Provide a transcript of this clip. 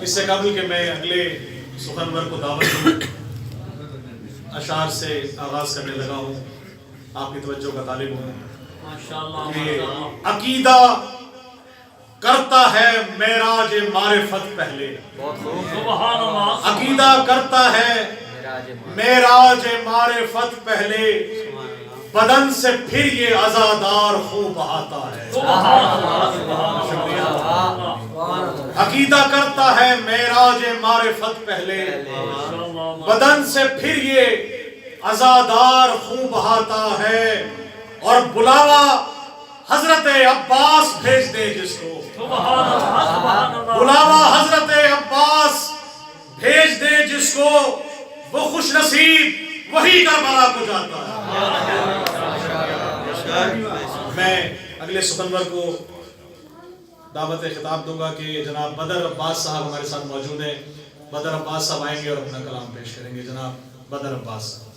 اس سے قبل کہ میں اگلے سخنور کو دعوت دوں، اشعار سے آغاز کرنے لگا ہوں، آپ کی توجہ کا طالب ہوں کہ عقیدہ کرتا ہے معراج معرفت پہلے، عقیدہ کرتا ہے معراج معرفت پہلے، بدن سے پھر یہ عزادار خون بہاتا ہے۔ عقیدہ کرتا ہے معراج معرفت پہلے، بدن سے پھر یہ عزادار خون بہاتا ہے، اور بلاوا حضرت عباس بھیج دے جس کو، بلاوا حضرت عباس بھیج دے جس کو، وہ خوش نصیب وہی کربلا کو جاتا ہے۔ میں اگلے سخنور کو دعوت خطاب دوں گا کہ جناب بدر عباس صاحب ہمارے ساتھ موجود ہیں۔ بدر عباس صاحب آئیں گے اور اپنا کلام پیش کریں گے۔ جناب بدر عباس صاحب۔